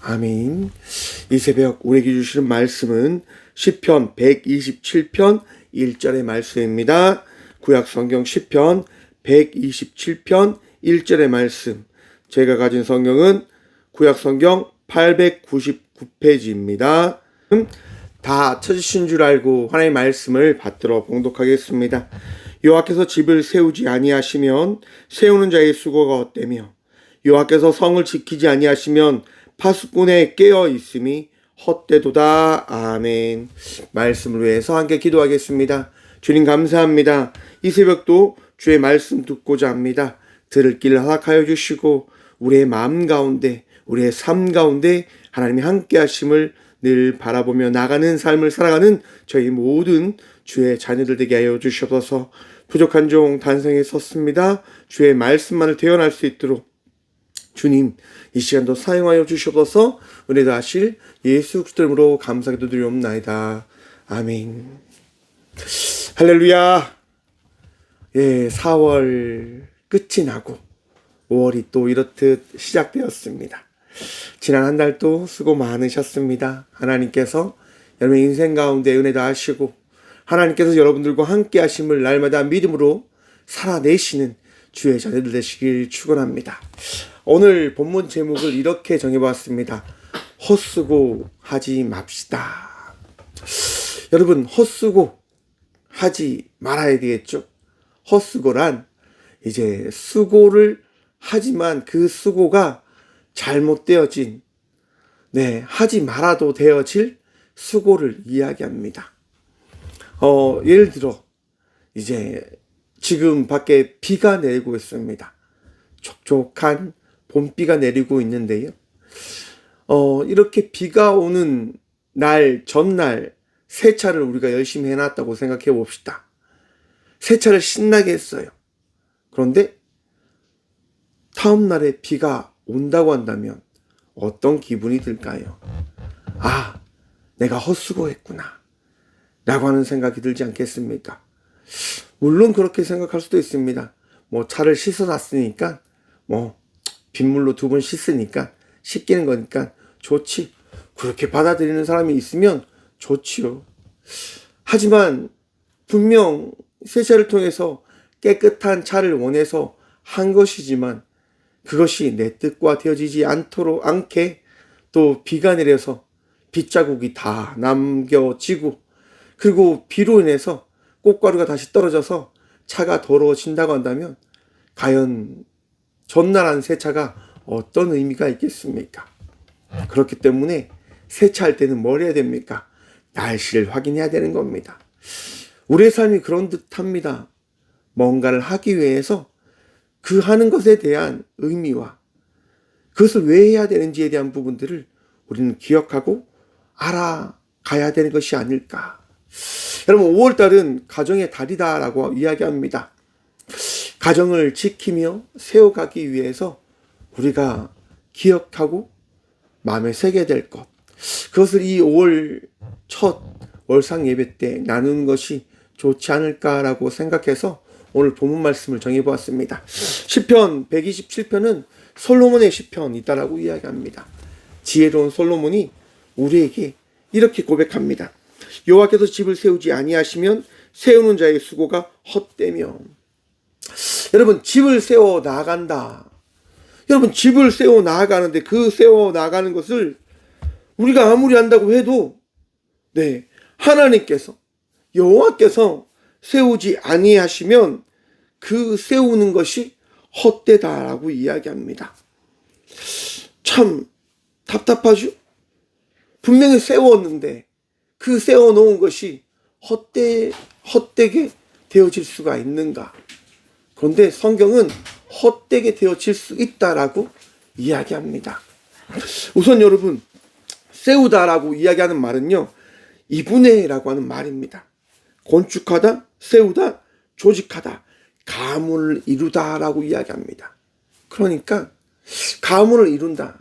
아멘. 이 새벽 우리에게 주시는 말씀은 시편 127편 1절의 말씀입니다. 구약 성경 시편 127편 1절의 말씀. 제가 가진 성경은 구약 성경 899페이지입니다. 다 찾으신 줄 알고 하나님의 말씀을 받들어 봉독하겠습니다. 여호와께서 집을 세우지 아니하시면 세우는 자의 수고가 헛되며 여호와께서 성을 지키지 아니하시면 파수꾼의 깨어 있음이 헛되도다. 아멘. 말씀을 위해서 함께 기도하겠습니다. 주님 감사합니다. 이 새벽도 주의 말씀 듣고자 합니다. 들을 길 허락하여 주시고 우리의 마음 가운데 우리의 삶 가운데 하나님이 함께 하심을 늘 바라보며 나가는 삶을 살아가는 저희 모든 주의 자녀들 되게 하여 주시옵소서. 부족한 종 단성에 섰습니다. 주의 말씀만을 대언할 수 있도록 주님 이 시간도 사용하여 주시옵소서. 은혜도 하실 예수 그리스도 이름으로 감사기도 드리옵나이다. 아멘. 할렐루야. 4월 끝이 나고 5월이 또 이렇듯 시작되었습니다. 지난 한 달도 수고 많으셨습니다. 하나님께서 여러분의 인생 가운데 은혜도 하시고 하나님께서 여러분들과 함께 하심을 날마다 믿음으로 살아내시는 주의 자녀들 되시길 축원합니다. 오늘 본문 제목을 이렇게 정해봤습니다. 헛수고 하지 맙시다. 여러분, 헛수고 하지 말아야 되겠죠? 헛수고란 이제 수고를 하지만 그 수고가 잘못되어진, 하지 말아도 되어질 수고를 이야기합니다. 예를 들어 이제 지금 밖에 비가 내리고 있습니다. 촉촉한 봄비가 내리고 있는데요. 이렇게 비가 오는 날 전날 세차를 우리가 열심히 해놨다고 생각해 봅시다. 세차를 신나게 했어요. 그런데 다음 날에 비가 온다고 한다면 어떤 기분이 들까요? 아, 내가 헛수고했구나 라고 하는 생각이 들지 않겠습니까? 물론 그렇게 생각할 수도 있습니다. 차를 씻어놨으니까 빗물로 2번 씻으니까 씻기는 거니까 좋지. 그렇게 받아들이는 사람이 있으면 좋지요. 하지만 분명 세차를 통해서 깨끗한 차를 원해서 한 것이지만 그것이 내 뜻과 되어지지 않게 또 비가 내려서 빗자국이 다 남겨지고 그리고 비로 인해서 꽃가루가 다시 떨어져서 차가 더러워진다고 한다면 과연 전날 한 세차가 어떤 의미가 있겠습니까? 그렇기 때문에 세차할 때는 뭘 해야 됩니까? 날씨를 확인해야 되는 겁니다. 우리의 삶이 그런 듯합니다. 뭔가를 하기 위해서 그 하는 것에 대한 의미와 그것을 왜 해야 되는지에 대한 부분들을 우리는 기억하고 알아가야 되는 것이 아닐까. 여러분, 5월달은 가정의 달이다라고 이야기합니다. 가정을 지키며 세워가기 위해서 우리가 기억하고 마음에 새게 될 것, 그것을 이 5월 첫 월상 예배 때 나누는 것이 좋지 않을까라고 생각해서 오늘 본문 말씀을 정해보았습니다. 시편 127편은 솔로몬의 시편이다라고 이야기합니다. 지혜로운 솔로몬이 우리에게 이렇게 고백합니다. 여호와께서 집을 세우지 아니하시면 세우는 자의 수고가 헛되며. 여러분, 집을 세워 나간다. 여러분, 집을 세워 나가는데 그 세워 나가는 것을 우리가 아무리 한다고 해도 하나님께서 여호와께서 세우지 아니하시면 그 세우는 것이 헛되다라고 이야기합니다. 참 답답하죠? 분명히 세웠는데 그 세워놓은 것이 헛되게 되어질 수가 있는가? 그런데 성경은 헛되게 되어질 수 있다라고 이야기합니다. 우선 여러분, 세우다라고 이야기하는 말은요, 이분해라고 하는 말입니다. 건축하다, 세우다, 조직하다, 가문을 이루다라고 이야기합니다. 그러니까 가문을 이룬다.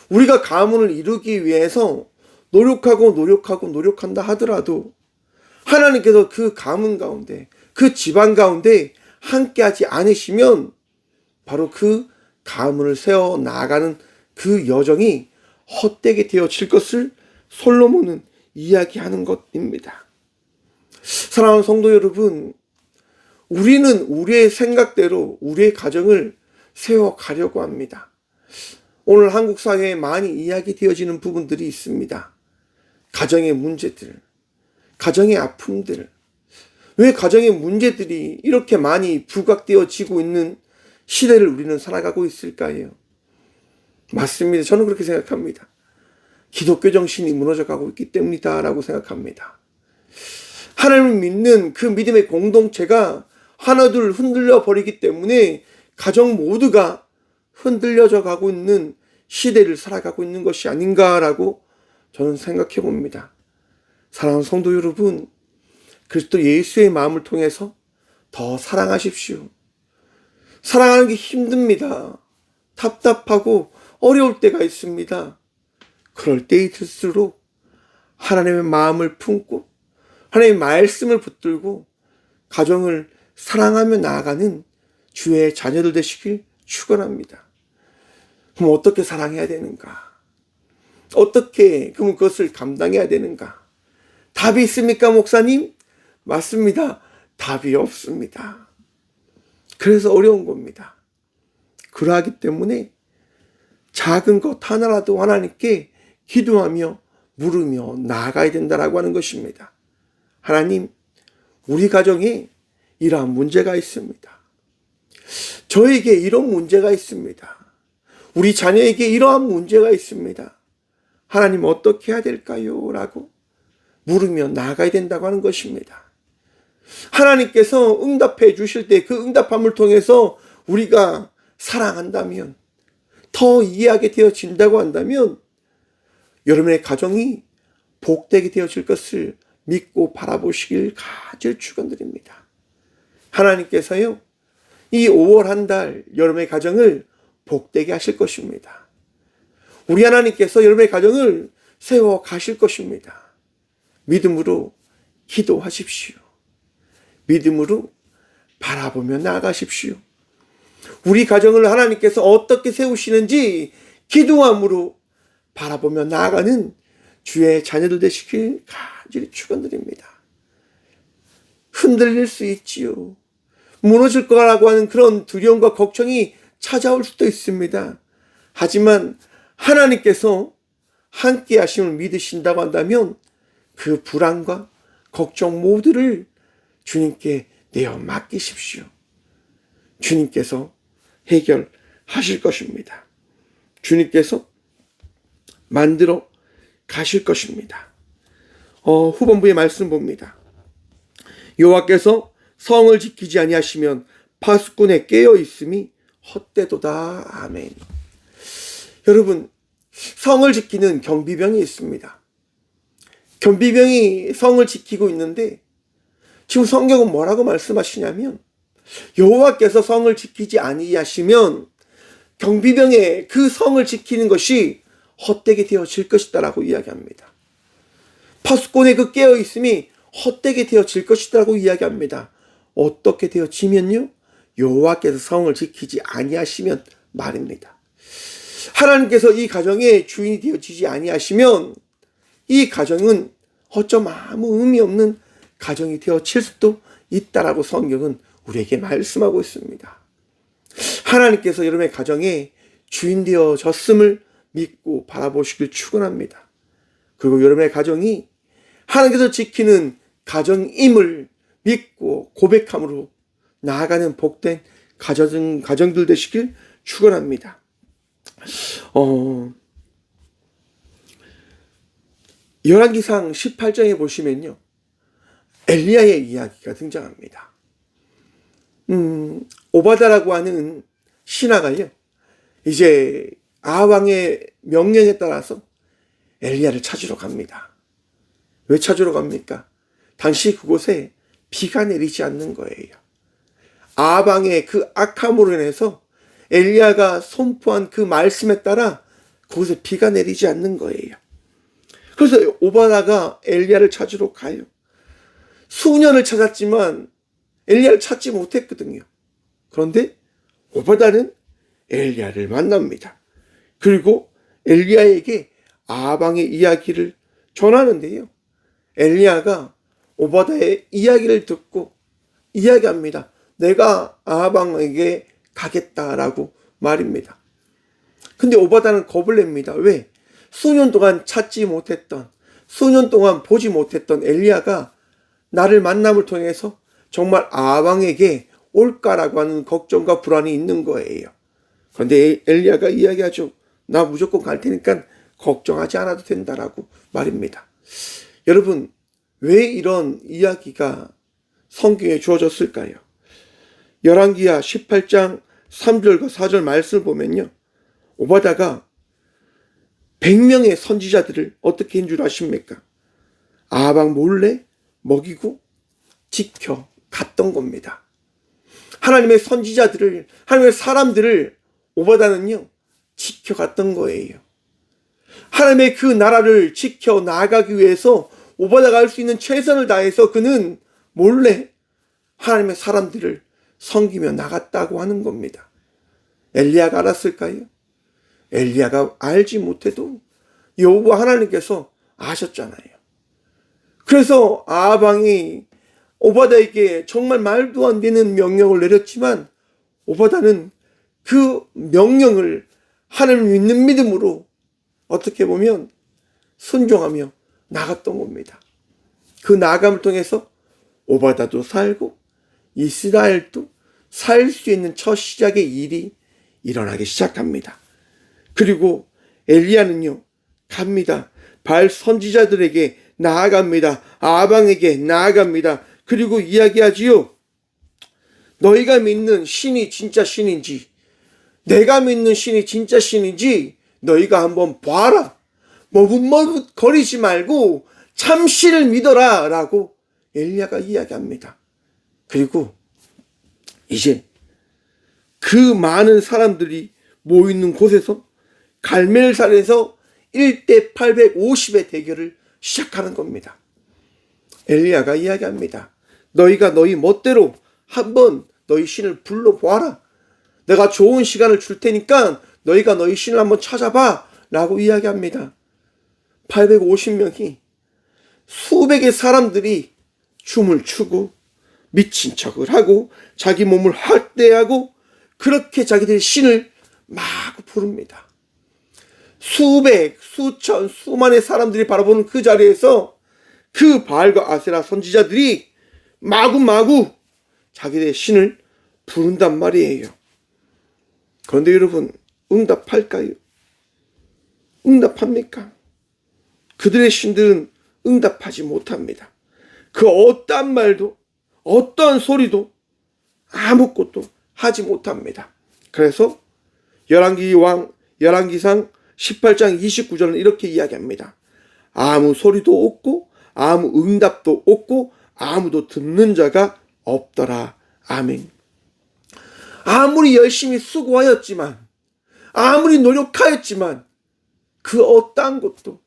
우리가 가문을 이루기 위해서 노력한다 하더라도 하나님께서 그 가문 가운데, 그 집안 가운데 함께하지 않으시면 바로 그 가문을 세워나가는 그 여정이 헛되게 되어질 것을 솔로몬은 이야기하는 것입니다. 사랑하는 성도 여러분, 우리는 우리의 생각대로 우리의 가정을 세워가려고 합니다. 오늘 한국 사회에 많이 이야기되어지는 부분들이 있습니다. 가정의 문제들, 가정의 아픔들, 왜 가정의 문제들이 이렇게 많이 부각되어지고 있는 시대를 우리는 살아가고 있을까요? 맞습니다. 저는 그렇게 생각합니다. 기독교 정신이 무너져가고 있기 때문이다라고 생각합니다. 하나님을 믿는 그 믿음의 공동체가 하나둘 흔들려 버리기 때문에 가정 모두가 흔들려져 가고 있는 시대를 살아가고 있는 것이 아닌가라고 저는 생각해 봅니다. 사랑하는 성도 여러분, 그리스도 예수의 마음을 통해서 더 사랑하십시오. 사랑하는 게 힘듭니다. 답답하고 어려울 때가 있습니다. 그럴 때일수록 하나님의 마음을 품고 하나님의 말씀을 붙들고 가정을 사랑하며 나아가는 주의 자녀들 되시길 축원합니다. 그럼 어떻게 사랑해야 되는가? 어떻게 그럼 그것을 감당해야 되는가? 답이 있습니까, 목사님? 맞습니다. 답이 없습니다. 그래서 어려운 겁니다. 그러하기 때문에 작은 것 하나라도 하나님께 기도하며 물으며 나아가야 된다라고 하는 것입니다. 하나님, 우리 가정에 이러한 문제가 있습니다. 저에게 이런 문제가 있습니다. 우리 자녀에게 이러한 문제가 있습니다. 하나님 어떻게 해야 될까요? 라고 물으며 나아가야 된다고 하는 것입니다. 하나님께서 응답해 주실 때 그 응답함을 통해서 우리가 사랑한다면, 더 이해하게 되어진다고 한다면 여러분의 가정이 복되게 되어질 것을 믿고 바라보시길 간절히 축원드립니다. 하나님께서요, 이 5월 한 달 여러분의 가정을 복되게 하실 것입니다. 우리 하나님께서 여러분의 가정을 세워 가실 것입니다. 믿음으로 기도하십시오. 믿음으로 바라보며 나아가십시오. 우리 가정을 하나님께서 어떻게 세우시는지 기도함으로 바라보며 나아가는 주의 자녀들 되시길 간절히 축원드립니다. 흔들릴 수 있지요. 무너질 거라고 하는 그런 두려움과 걱정이 찾아올 수도 있습니다. 하지만 하나님께서 함께 하심을 믿으신다고 한다면 그 불안과 걱정 모두를 주님께 내어 맡기십시오. 주님께서 해결하실 것입니다. 주님께서 만들어 가실 것입니다. 후반부의 말씀 봅니다. 여호와께서 성을 지키지 아니하시면 파수꾼에 깨어 있음이 헛되도다. 아멘. 여러분, 성을 지키는 경비병이 있습니다. 경비병이 성을 지키고 있는데 지금 성경은 뭐라고 말씀하시냐면 여호와께서 성을 지키지 아니하시면 경비병의 그 성을 지키는 것이 헛되게 되어질 것이다 라고 이야기합니다. 파수꾼의 그 깨어있음이 헛되게 되어질 것이다 라고 이야기합니다. 어떻게 되어지면요? 여호와께서 성을 지키지 아니하시면 말입니다. 하나님께서 이 가정의 주인이 되어지지 아니하시면 이 가정은 어쩜 아무 의미 없는 가정이 되어질 수도 있다라고 성경은 우리에게 말씀하고 있습니다. 하나님께서 여러분의 가정에 주인 되어졌음을 믿고 바라보시길 축원합니다. 그리고 여러분의 가정이 하나님께서 지키는 가정임을 믿고 고백함으로 나아가는 복된 가정들 되시길 축원합니다. 열왕기상 18장에 보시면요, 엘리야의 이야기가 등장합니다. 오바다라고 하는 신하가요, 이제 아왕의 명령에 따라서 엘리야를 찾으러 갑니다. 왜 찾으러 갑니까? 당시 그곳에 비가 내리지 않는 거예요. 아방의 그 악함으로 인해서 엘리야가 선포한 그 말씀에 따라 그곳에 비가 내리지 않는 거예요. 그래서 오바다가 엘리야를 찾으러 가요. 수년을 찾았지만 엘리야를 찾지 못했거든요. 그런데 오바다는 엘리야를 만납니다. 그리고 엘리야에게 아방의 이야기를 전하는데요. 엘리야가 오바다의 이야기를 듣고 이야기합니다. 내가 아방에게 가겠다라고 말입니다. 근데 오바다는 겁을 냅니다. 왜? 수년 동안 찾지 못했던, 수년 동안 보지 못했던 엘리야가 나를 만남을 통해서 정말 아방에게 올까라고 하는 걱정과 불안이 있는 거예요. 그런데 엘리야가 이야기하죠. 나 무조건 갈 테니까 걱정하지 않아도 된다라고 말입니다. 여러분, 왜 이런 이야기가 성경에 주어졌을까요? 열왕기하 18장 3절과 4절 말씀을 보면요. 오바다가 100명의 선지자들을 어떻게 한 줄 아십니까? 아방 몰래 먹이고 지켜 갔던 겁니다. 하나님의 선지자들을, 하나님의 사람들을 오바다는요, 지켜갔던 거예요. 하나님의 그 나라를 지켜 나아가기 위해서 오바다가 할 수 있는 최선을 다해서 그는 몰래 하나님의 사람들을 섬기며 나갔다고 하는 겁니다. 엘리야가 알았을까요? 엘리야가 알지 못해도 여호와 하나님께서 아셨잖아요. 그래서 아방이 오바다에게 정말 말도 안 되는 명령을 내렸지만 오바다는 그 명령을 하나님을 믿는 믿음으로 어떻게 보면 순종하며 나갔던 겁니다. 그 나감을 통해서 오바다도 살고 이스라엘도 살 수 있는 첫 시작의 일이 일어나기 시작합니다. 그리고 엘리야는요, 갑니다. 바알 선지자들에게 나아갑니다. 아방에게 나아갑니다. 그리고 이야기하지요. 너희가 믿는 신이 진짜 신인지, 내가 믿는 신이 진짜 신인지 너희가 한번 봐라. 머뭇머뭇 거리지 말고 참 신을 믿어라 라고 엘리야가 이야기합니다. 그리고 이제 그 많은 사람들이 모이는 곳에서 갈멜살에서 1대 850의 대결을 시작하는 겁니다. 엘리야가 이야기합니다. 너희가 너희 멋대로 한번 너희 신을 불러보아라. 내가 좋은 시간을 줄 테니까 너희가 너희 신을 한번 찾아봐 라고 이야기합니다. 850명이 수백의 사람들이 춤을 추고 미친 척을 하고 자기 몸을 확대하고 그렇게 자기들의 신을 막 부릅니다. 수백, 수천, 수만의 사람들이 바라보는 그 자리에서 그 바알과 아세라 선지자들이 마구마구 자기들의 신을 부른단 말이에요. 그런데 여러분, 응답할까요? 응답합니까? 그들의 신들은 응답하지 못합니다. 그 어떠한 말도, 어떠한 소리도 아무것도 하지 못합니다. 그래서 열왕기상 18장 29절은 이렇게 이야기합니다. 아무 소리도 없고 아무 응답도 없고 아무도 듣는 자가 없더라. 아멘. 아무리 열심히 수고하였지만, 아무리 노력하였지만 그 어떠한 것도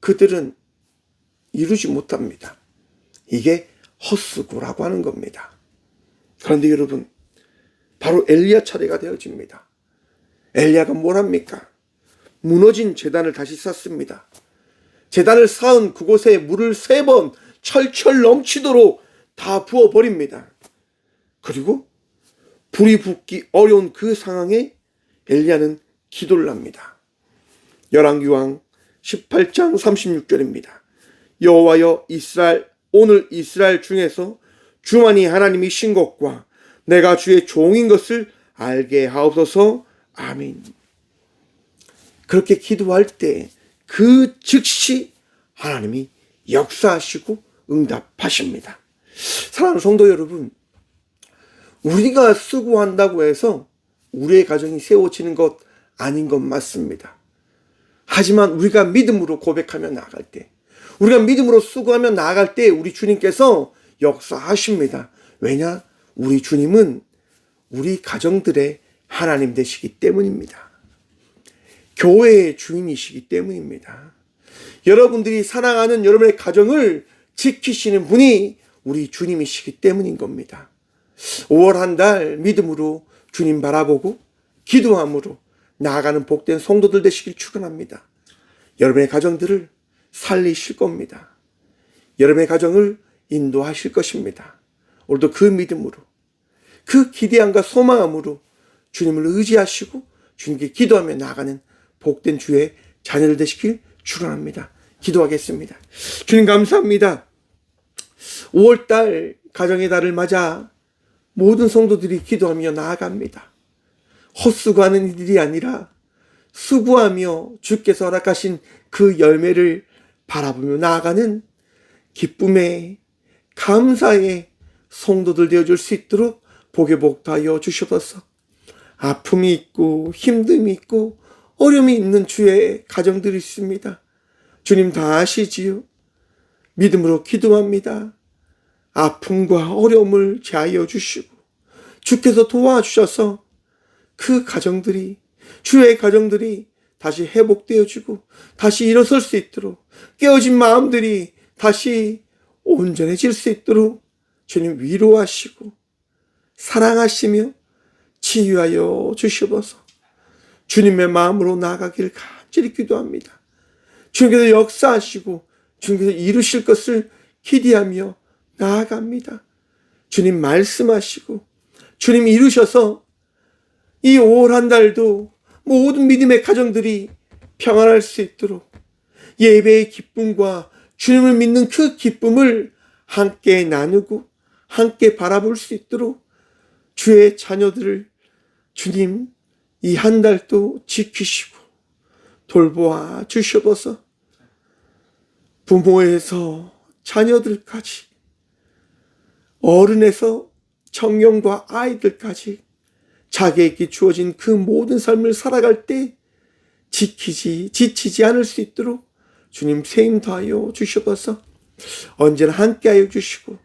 그들은 이루지 못합니다. 이게 헛수고라고 하는 겁니다. 그런데 여러분, 바로 엘리야 차례가 되어집니다. 엘리야가 뭘 합니까? 무너진 제단을 다시 쌓습니다. 제단을 쌓은 그곳에 물을 3번 철철 넘치도록 다 부어버립니다. 그리고 불이 붙기 어려운 그 상황에 엘리야는 기도를 합니다. 열왕기왕 18장 36절입니다. 여호와여, 오늘 이스라엘 중에서 주만이 하나님이신 것과 내가 주의 종인 것을 알게 하옵소서. 아멘. 그렇게 기도할 때 그 즉시 하나님이 역사하시고 응답하십니다. 사랑하는 성도 여러분, 우리가 수고한다고 해서 우리의 가정이 세워지는 것 아닌 건 맞습니다. 하지만 우리가 믿음으로 고백하며 나아갈 때, 우리가 믿음으로 수고하며 나아갈 때 우리 주님께서 역사하십니다. 왜냐? 우리 주님은 우리 가정들의 하나님 되시기 때문입니다. 교회의 주인이시기 때문입니다. 여러분들이 사랑하는 여러분의 가정을 지키시는 분이 우리 주님이시기 때문인 겁니다. 5월 한 달 믿음으로 주님 바라보고 기도함으로 나아가는 복된 성도들 되시길 축원합니다. 여러분의 가정들을 살리실 겁니다. 여러분의 가정을 인도하실 것입니다. 오늘도 그 믿음으로, 그 기대함과 소망함으로 주님을 의지하시고 주님께 기도하며 나아가는 복된 주의 자녀들 되시길 축원합니다. 기도하겠습니다. 주님 감사합니다. 5월달 가정의 달을 맞아 모든 성도들이 기도하며 나아갑니다. 헛수고하는 일이 아니라 수고하며 주께서 허락하신 그 열매를 바라보며 나아가는 기쁨의 감사의 성도들 되어줄 수 있도록 복에 복하여 주시옵소서. 아픔이 있고 힘듦이 있고 어려움이 있는 주의 가정들이 있습니다. 주님 다 아시지요. 믿음으로 기도합니다. 아픔과 어려움을 제하여 주시고 주께서 도와주셔서 그 가정들이, 주의 가정들이 다시 회복되어지고 다시 일어설 수 있도록, 깨어진 마음들이 다시 온전해질 수 있도록 주님 위로하시고 사랑하시며 치유하여 주시옵소서. 주님의 마음으로 나아가길 간절히 기도합니다. 주님께서 역사하시고 주님께서 이루실 것을 기대하며 나아갑니다. 주님 말씀하시고 주님 이루셔서 이 5월 한 달도 모든 믿음의 가정들이 평안할 수 있도록 예배의 기쁨과 주님을 믿는 그 기쁨을 함께 나누고 함께 바라볼 수 있도록 주의 자녀들을 주님 이 한 달도 지키시고 돌보아 주시옵소서. 부모에서 자녀들까지, 어른에서 청년과 아이들까지 자기에게 주어진 그 모든 삶을 살아갈 때 지치지 않을 수 있도록 주님 세임 더하여 주시옵소서. 언제나 함께하여 주시고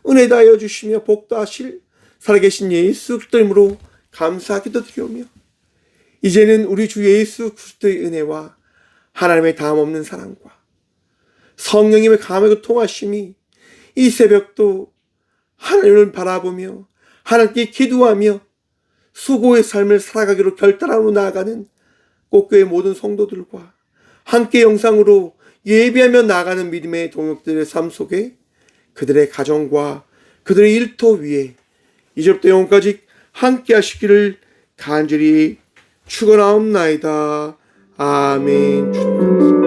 은혜 더하여 주시며 복도하실 살아계신 예수 그리스도의 이름으로 감사하기도 드리오며, 이제는 우리 주 예수 그리스도의 은혜와 하나님의 다함없는 사랑과 성령님의 감하고 통하심이 이 새벽도 하나님을 바라보며 하나님께 기도하며 수고의 삶을 살아가기로 결단하고 나아가는 꽃교회 모든 성도들과 함께 영상으로 예배하며 나아가는 믿음의 동역들의 삶 속에 그들의 가정과 그들의 일터 위에 이제부터 영원까지 함께 하시기를 간절히 축원하옵나이다. 아멘.